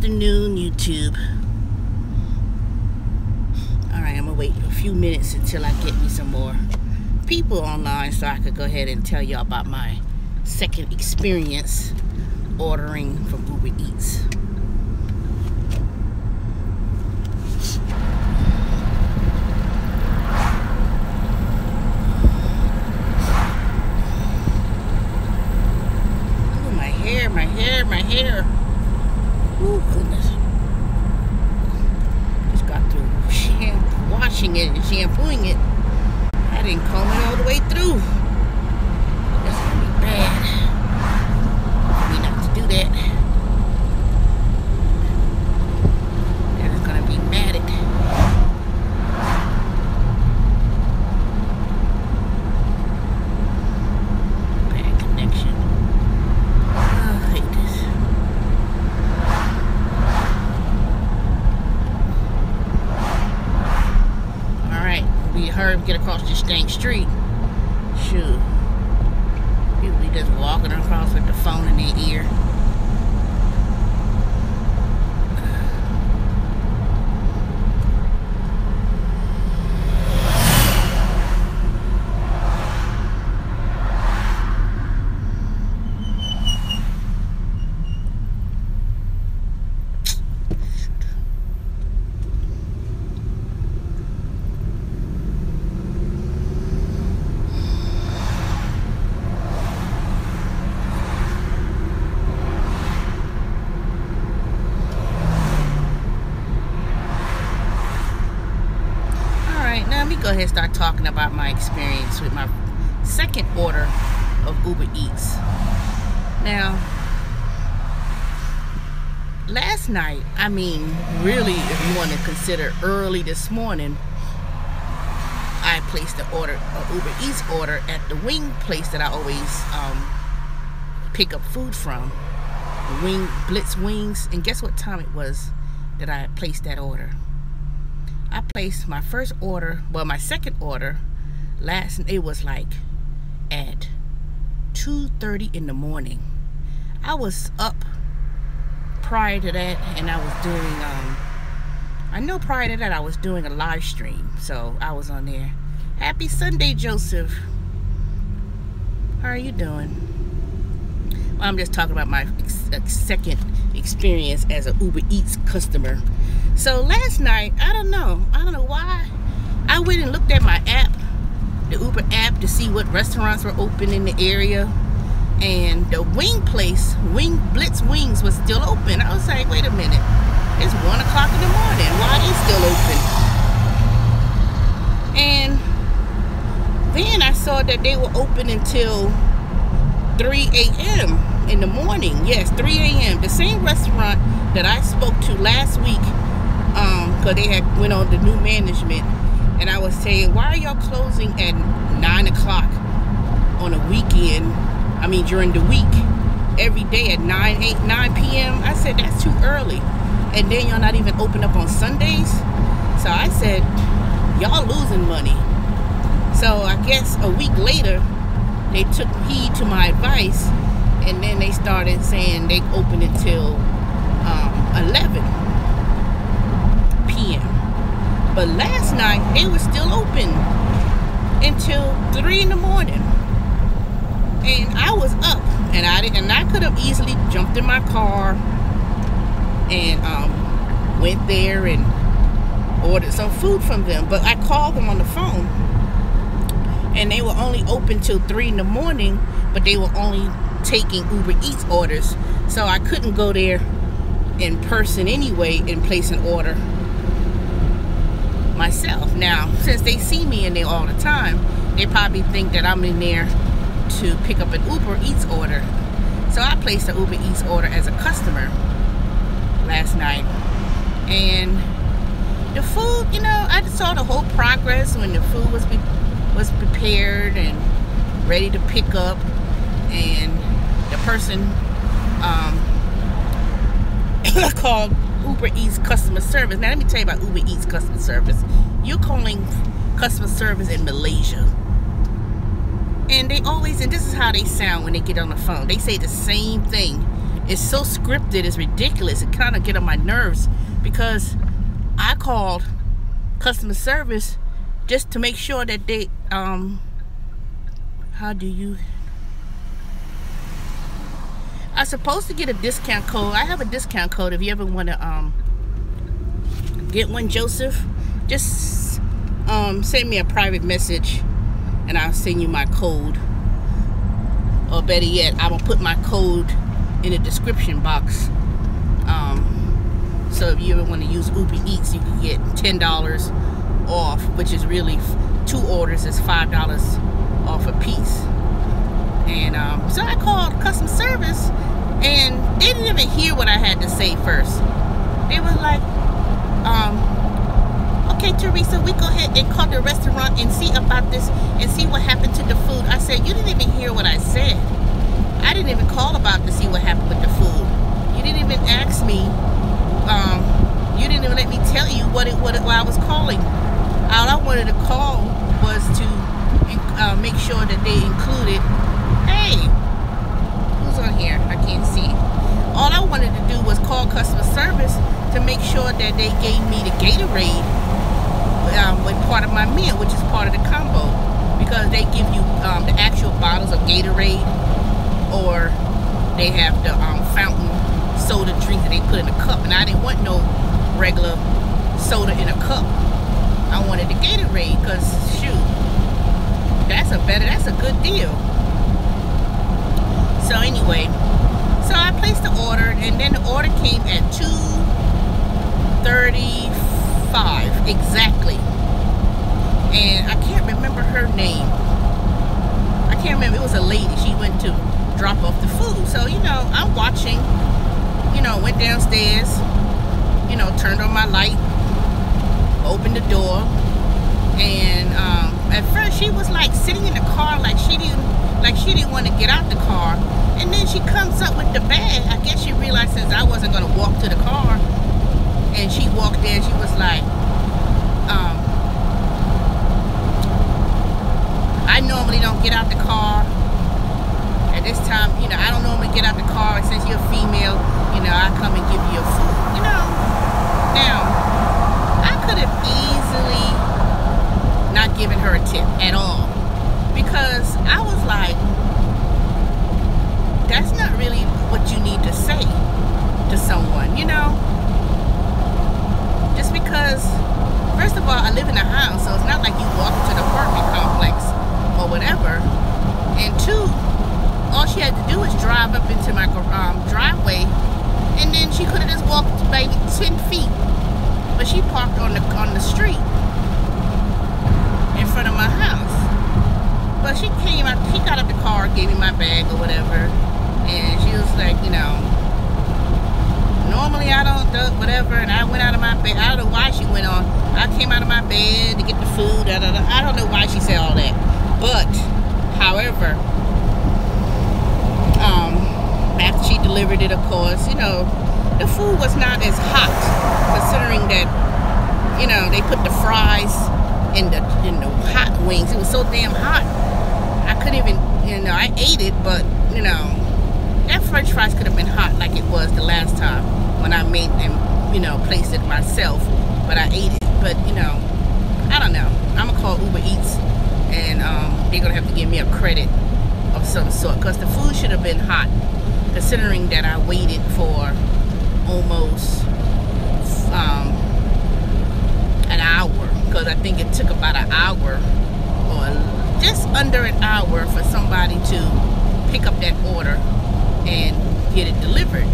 afternoon, YouTube. Alright, I'm gonna wait a few minutes until I get me some more people online so I could go ahead and tell y'all about my second experience ordering from Uber Eats. Oh, my hair. Oh, goodness. Just got through washing it and shampooing it. I didn't comb it all the way through. That's gonna be bad. For me not to do that. That is gonna be matted. Bad connection. Oh, I hate this. Hurry up, get across this dang street. Shoot. People be just walking across with the phone in their ear. Let me go ahead and start talking about my experience with my second order of Uber Eats. Now, last night, I mean, really, if you want to consider early this morning, I placed an order, an Uber Eats order at the wing place that I always pick up food from, Blitz Wings. And guess what time it was that I placed that order? I placed my first order, well, my second order, it was like at 2:30 in the morning. I was up prior to that, and I was doing, I know prior to that I was doing a live stream, so I was on there. Happy Sunday, Joseph. How are you doing? Well, I'm just talking about my second experience as an Uber Eats customer. So last night, I don't know why, I went and looked at my app, the Uber app, to see what restaurants were open in the area, and the wing place, Blitz Wings, was still open. I was like, wait a minute, it's 1 o'clock in the morning, why are they still open? And then I saw that they were open until 3 a.m. in the morning. Yes, 3 a.m. The same restaurant that I spoke to last week, because they had went on the new management, and I was saying, why are y'all closing at 9 o'clock on a weekend? I mean, during the week, every day at 9 p.m. I said, that's too early. And then y'all not even open up on Sundays. So I said, y'all losing money. So I guess a week later, they took heed to my advice, and then they started saying they open until 11 p.m. But last night they were still open until 3 in the morning, and I was up, and I could have easily jumped in my car and went there and ordered some food from them. But I called them on the phone, and they were only open till 3 in the morning, but they were only taking Uber Eats orders, so I couldn't go there in person anyway and place an order myself. Now, since they see me in there all the time, they probably think that I'm in there to pick up an Uber Eats order. So I placed an Uber Eats order as a customer last night, and the food, you know, I just saw the whole progress when the food was prepared and ready to pick up, and the person called Uber Eats customer service. Now let me tell you about Uber Eats customer service. You're calling customer service in Malaysia, and they always, and this is how they sound when they get on the phone, they say the same thing It's so scripted, it's ridiculous. It kind of get on my nerves because I called customer service just to make sure that they how do you, I'm supposed to get a discount code. I have a discount code if you ever want to get one, Joseph. Just send me a private message and I'll send you my code. Or better yet, I will put my code in the description box. So if you ever want to use Uber Eats, you can get $10 off, which is really 2 orders is $5 off a piece. And so I called customer service, and they didn't even hear what I had to say first. They were like, okay, Teresa, we go ahead and call the restaurant and see about this and see what happened to the food. I said, you didn't even hear what I said. I didn't even call about to see what happened with the food. You didn't even ask me. You didn't even let me tell you what I was calling. All I wanted to call was to make sure that they included. Hey, who's on here? I can't see. All I wanted to do was call customer service to make sure that they gave me the Gatorade with part of my meal, which is part of the combo, because they give you the actual bottles of Gatorade, or they have the fountain soda drink that they put in a cup, and I didn't want no regular soda in a cup. I wanted the Gatorade because shoot, that's a good deal. So anyway, so I placed the order, and then the order came at 2:35 exactly, and I can't remember her name. I can't remember. It was a lady. She went to drop off the food. So I'm watching. Went downstairs. Turned on my light, opened the door, and at first she was like sitting in the car like she didn't want to get out the car, and then she comes up with the bag. I guess she realized since I wasn't going to walk to the car, and she walked in. She was like, I normally don't get out the car at this time. I don't normally get out the car, and since you're a female, I come and give you your food. Now, I could have easily not given her a tip at all, because I was like, that's not really what you need to say to someone, just because, first of all, I live in a house, so it's not like you walk into the apartment complex or whatever, and 2, all she had to do was drive up into my driveway, and then she could have just walked maybe 10 feet. But she parked on the street in front of my house. But she came out, she got out the car, gave me my bag or whatever, and she was like, normally I don't do whatever, and I went out of my bed. I don't know why she went on. I came out of my bed to get the food. I don't know why she said all that. But, however, after she delivered it, of course, the food was not as hot, considering that, they put the fries in the hot wings. It was so damn hot. I couldn't even, I ate it, but, that French fries could have been hot like it was the last time when I made them, placed it myself, but I ate it. But, I don't know. I'm gonna call Uber Eats, and they're gonna have to give me a credit of some sort, because the food should have been hot, considering that I waited for almost an hour, because I think it took about an hour or just under an hour for somebody to pick up that order and get it delivered.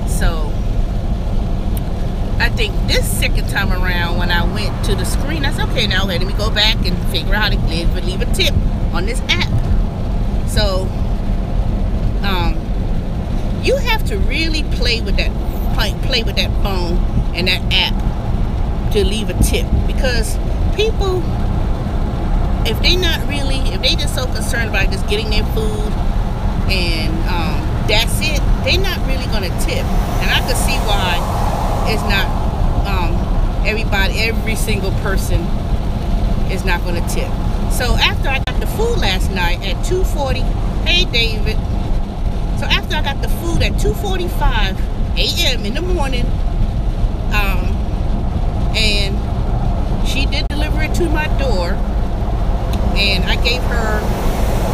So I think this second time around, when I went to the screen, I said, okay, now let me go back and figure out how to leave a tip on this app. So you have to really play with that phone and that app to leave a tip, because people, if they just so concerned about just getting their food and that's it, they're not really gonna tip. And I could see why it's not every single person is not gonna tip. So after I got the food last night at 2:40, hey David, So after I got the food at 2:45 a.m. in the morning, and she did deliver it to my door, and I gave her,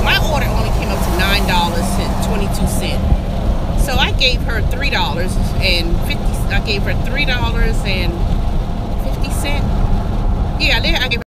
my order only came up to $9.22. So I gave her $3.50. I gave her $3.50. Yeah, I gave her